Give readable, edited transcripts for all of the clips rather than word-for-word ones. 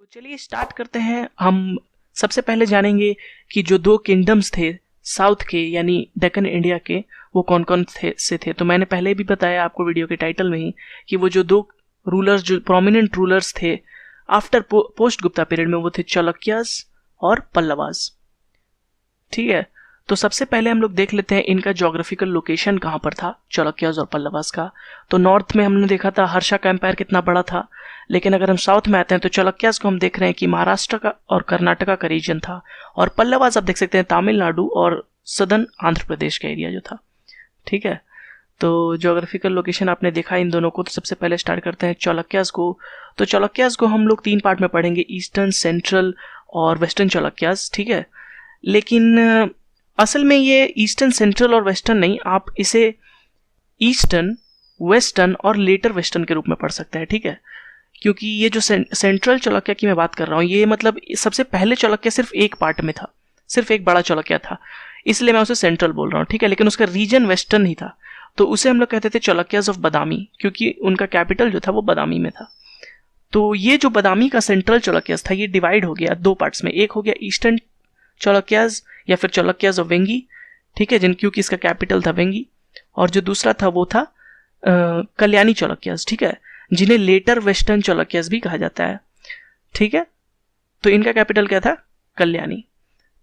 तो चलिए स्टार्ट करते हैं। हम सबसे पहले जानेंगे कि जो दो किंगडम्स थे साउथ के यानी डेक्कन इंडिया के, वो कौन कौन थे। तो मैंने पहले भी बताया आपको वीडियो के टाइटल में ही कि वो जो दो रूलर्स, जो प्रोमिनेंट रूलर्स थे आफ्टर पोस्ट गुप्ता पीरियड में, वो थे चालुक्यास और पल्लवास। ठीक है, तो सबसे पहले हम लोग देख लेते हैं इनका ज्योग्राफिकल लोकेशन कहाँ पर था, चालुक्यास और पल्लवास का। तो नॉर्थ में हमने देखा था हर्षा का एम्पायर कितना बड़ा था, लेकिन अगर हम साउथ में आते हैं तो चालुक्यास को हम देख रहे हैं कि महाराष्ट्र का और कर्नाटका का रीजन था, और पल्लवास आप देख सकते हैं तमिलनाडु और सदर्न आंध्र प्रदेश का एरिया जो था। ठीक है, तो ज्योग्राफिकल लोकेशन आपने देखा इन दोनों को। तो सबसे पहले स्टार्ट करते हैं चालुक्यास को। तो चालुक्यास को हम लोग 3 पार्ट में पढ़ेंगे, ईस्टर्न, सेंट्रल और वेस्टर्न चालुक्यास। ठीक है, लेकिन असल में ये ईस्टर्न, सेंट्रल और वेस्टर्न नहीं, आप इसे ईस्टर्न, वेस्टर्न और लेटर वेस्टर्न के रूप में पढ़ सकते हैं। ठीक है, क्योंकि ये जो सेंट्रल चालुक्य की मैं बात कर रहा हूँ, ये मतलब सबसे पहले चालुक्य सिर्फ एक पार्ट में था, सिर्फ एक बड़ा चालुक्य था, इसलिए मैं उसे सेंट्रल बोल रहा हूँ। ठीक है, लेकिन उसका रीजन वेस्टर्न ही था, तो उसे हम लोग कहते थे चालुक्यास ऑफ बादामी, क्योंकि उनका कैपिटल जो था वो बादामी में था। तो ये जो बादामी का सेंट्रल चालुक्यास था, ये डिवाइड हो गया 2 पार्ट्स में। एक हो गया ईस्टर्न चालुक्यास या फिर चालुक्यास ऑफ वेंगी, ठीक है, क्योंकि इसका कैपिटल था वेंगी, और जो दूसरा था वो था कल्याणी चालुक्यास। ठीक है, जिन्हें लेटर वेस्टर्न चालुक्यास भी कहा जाता है। ठीक है, तो इनका कैपिटल क्या था, कल्याणी।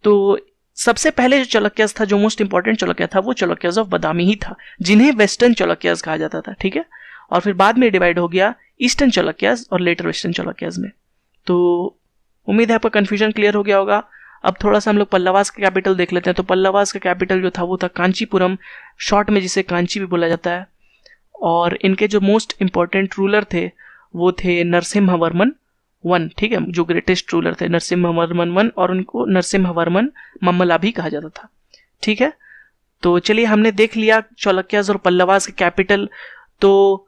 तो सबसे पहले जो चालुक्यास था, जो मोस्ट इंपॉर्टेंट चालुक्य था, वो चालुक्यास ऑफ बादामी ही था, जिन्हें वेस्टर्न चालुक्यास कहा जाता था। ठीक है, और फिर बाद में डिवाइड हो गया ईस्टर्न चालुक्यास और लेटर वेस्टर्न चालुक्यास में। तो उम्मीद है आपका कंफ्यूजन क्लियर हो गया होगा। अब थोड़ा सा हम लोग पल्लवास का कैपिटल देख लेते हैं। तो पल्लवास का कैपिटल जो था वो था कांचीपुरम, शॉर्ट में जिसे कांची भी बोला जाता है। और इनके जो मोस्ट इंपॉर्टेंट रूलर थे वो थे नरसिम्हवर्मन वन। ठीक है, जो ग्रेटेस्ट रूलर थे नरसिम्हवर्मन वन, और उनको नरसिम्हवर्मन मम्मला भी कहा जाता था। ठीक है, तो चलिए हमने देख लिया चालुक्यास और पल्लवास के कैपिटल। तो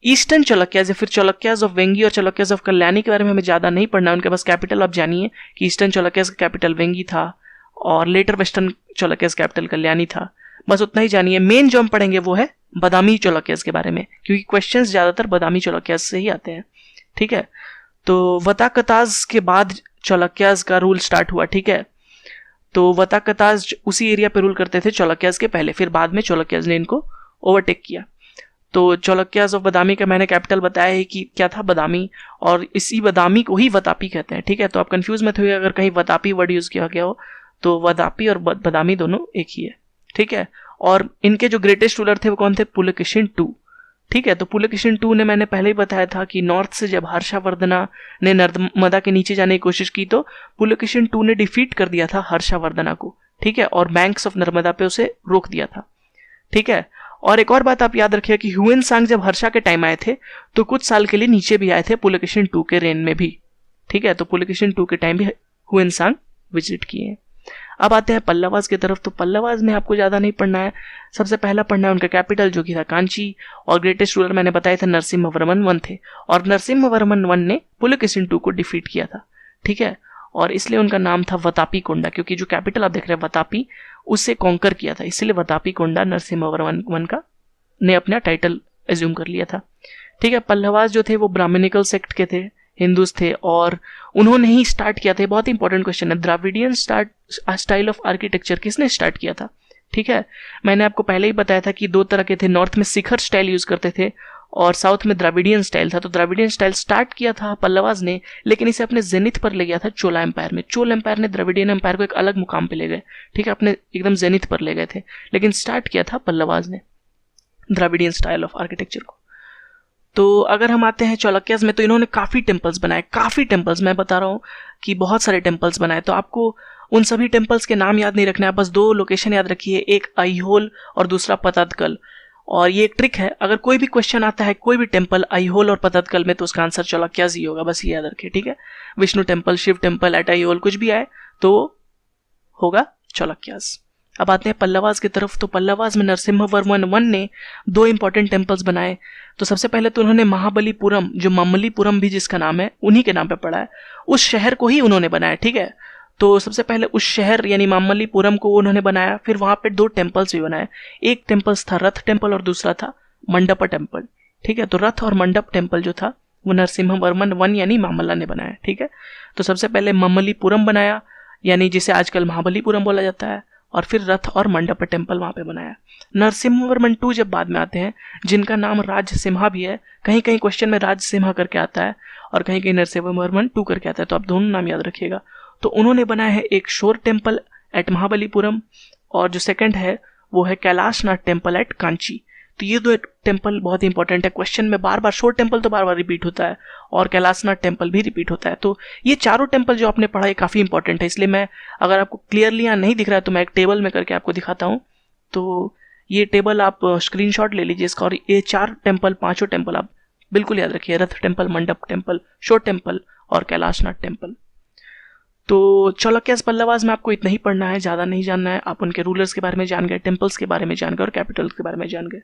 ईस्टर्न चालुक्यास या फिर चालुक्यास ऑफ वेंगी और चालुक्यास ऑफ कल्याणी के बारे में हमें ज़्यादा नहीं पढ़ना है, उनके पास कैपिटल आप जानिए कि ईस्टर्न चालुक्यास का कैपिटल वेंगी था और later western Chalukyas capital Kalyani था, बस उतना ही जानिए। मेन जो हम पढ़ेंगे वो है बादामी चालुक्यास के बारे में, क्योंकि क्वेश्चंस ज़्यादातर बादामी चालुक्यास से ही आते हैं। ठीक है, तो वताकताज के बाद चालुक्यास का रूल स्टार्ट हुआ। ठीक है, तो वताकताज उसी एरिया पे रूल करते थे चालुक्यास के पहले, फिर बाद में चालुक्यास ने इनको ओवरटेक किया। तो चालुक्यास ऑफ बादामी का मैंने कैपिटल बताया है कि क्या था, बादामी, और इसी बादामी को ही वतापी कहते हैं। ठीक है, तो आप कंफ्यूज मत होइए अगर कहीं वतापी वर्ड यूज किया गया हो, तो वतापी और बादामी दोनों एक ही है। ठीक है, और इनके जो ग्रेटेस्ट रूलर थे वो कौन थे, पुलकेशिन II। ठीक है, तो पुलकेशिन II ने मैंने पहले ही बताया था कि नॉर्थ से जब हर्षवर्धना ने नर्मदा के नीचे जाने की कोशिश की तो पुलकेशिन II ने डिफीट कर दिया था हर्षवर्धना को। ठीक है, और बैंक्स ऑफ नर्मदा पे उसे रोक दिया था। ठीक है, और एक और बात आप याद रखिए कि ह्यूएनसांग जब हर्षा के टाइम आए थे तो कुछ साल के लिए नीचे भी आए थे पुलकेशिन II के रेन में भी। ठीक है, तो पुलकेशिन II के टाइम भी ह्यूएनसांग विजिट किए। अब आते हैं पल्लवास की तरफ। तो पल्लवास में आपको ज़्यादा नहीं पढ़ना है, सबसे पहला पढ़ना है उनका कैपिटल जो कि था कांची, और ग्रेटेस्ट रूलर मैंने बताया था नरसिम्हवर्मन वन थे, और नरसिम्हवर्मन वन ने पुलकेशिन II को डिफीट किया था। ठीक है, और इसलिए उनका नाम था वतापी कोंडा, क्योंकि जो कैपिटल आप देख रहे हैं वतापी, उससे कॉन्कर किया था, इसलिए वतापी कोंडा नरसिम्हवर्मन वन का ने अपना टाइटल एज्यूम कर लिया था। ठीक है, पल्लवास जो थे वो ब्राह्मणिकल सेक्ट के थे, हिंदूज थे, और उन्होंने ही स्टार्ट किया था। बहुत इंपॉर्टेंट क्वेश्चन है, द्राविडियन स्टाइल ऑफ आर्किटेक्चर किसने स्टार्ट किया था। ठीक है, मैंने आपको पहले ही बताया था कि 2 तरह के थे, नॉर्थ में शिखर स्टाइल यूज करते थे और साउथ में द्राविडियन स्टाइल था। तो द्राविडियन स्टाइल स्टार्ट किया था पल्लवास ने, लेकिन इसे अपने जेनिथ पर ले गया था चोला एम्पायर में। चोल एम्पायर ने द्राविडियन एम्पायर को एक अलग मुकाम पे ले गए। ठीक है, अपने एकदम जेनिथ पर ले गए थे, लेकिन स्टार्ट किया था पल्लवास ने द्राविडियन स्टाइल ऑफ आर्किटेक्चर को। तो अगर हम आते हैं चालुक्यास में, तो इन्होंने काफ़ी टेम्पल्स बनाए, काफ़ी टेम्पल्स, मैं बता रहा हूँ कि बहुत सारे टेम्पल्स बनाए। तो आपको उन सभी टेम्पल्स के नाम याद नहीं रखना है, बस 2 लोकेशन याद रखिए, एक अहिहोल और दूसरा पतदकल। और ये एक ट्रिक है, अगर कोई भी क्वेश्चन आता है कोई भी टेम्पल अहिहोल और पतदकल में, तो उसका आंसर चालुक्यास ही होगा, बस ये याद रखिए। ठीक है, Vishnu temple, Shiv temple at Aihole, कुछ भी आए तो होगा चालुक्यास। अब आते हैं पल्लवास की तरफ। तो पल्लवास में नरसिम्हवर्मन वन ने 2 इंपॉर्टेंट टेम्पल्स बनाए। तो सबसे पहले तो उन्होंने महाबलीपुरम, जो मम्मलीपुरम भी जिसका नाम है, उन्हीं के नाम पे पड़ा है, उस शहर को ही उन्होंने बनाया। ठीक है, तो सबसे पहले उस शहर यानी मामल्लीपुरम को उन्होंने बनाया, फिर वहां पे 2 टेम्पल्स भी बनाए। एक टेम्पल्स था रथ टेम्पल और दूसरा था मंडप टेम्पल। ठीक है, तो रथ और मंडप टेम्पल जो था वो नरसिम्हा वर्मन यानी मामल्ला ने बनाया। ठीक है, तो सबसे पहले ममल्लीपुरम बनाया, यानी जिसे आजकल महाबलीपुरम बोला जाता है, और फिर रथ और मंडप टेम्पल वहाँ पे बनाया। नरसिम्हा टू जब बाद में आते हैं, जिनका नाम राजसिम्हा भी है, कहीं कहीं क्वेश्चन में राजसिम्हा करके आता है और कहीं कहीं नरसिम्हा टू करके आता है, तो आप दोनों नाम याद रखिएगा। तो उन्होंने बनाया है एक शोर टेम्पल एट महाबलीपुरम, और जो सेकंड है वो है कैलाशनाथ टेम्पल एट कांची। तो ये दो टेम्पल बहुत ही इंपॉर्टेंट है, क्वेश्चन में बार बार शोर टेम्पल तो बार बार रिपीट होता है और कैलाशनाथ टेम्पल भी रिपीट होता है। तो ये चारों टेम्पल जो आपने पढ़ा है काफ़ी इंपॉर्टेंट है, इसलिए मैं, अगर आपको क्लियरली यहाँ नहीं दिख रहा है तो मैं एक टेबल में करके आपको दिखाता हूँ। तो ये टेबल आप स्क्रीनशॉट ले लीजिए इसका, और ये चार टेम्पल, पांचों टेम्पल आप बिल्कुल याद रखिए, रथ टेम्पल, मंडप टेम्पल, शोर टेम्पल और कैलाशनाथ टेम्पल। तो चालुक्यास पल्लवास में आपको इतना ही पढ़ना है, ज़्यादा नहीं जानना है। आप उनके रूलर्स के बारे में जान गए, टेम्पल्स के बारे में जान गए और कैपिटल्स के बारे में जान गए।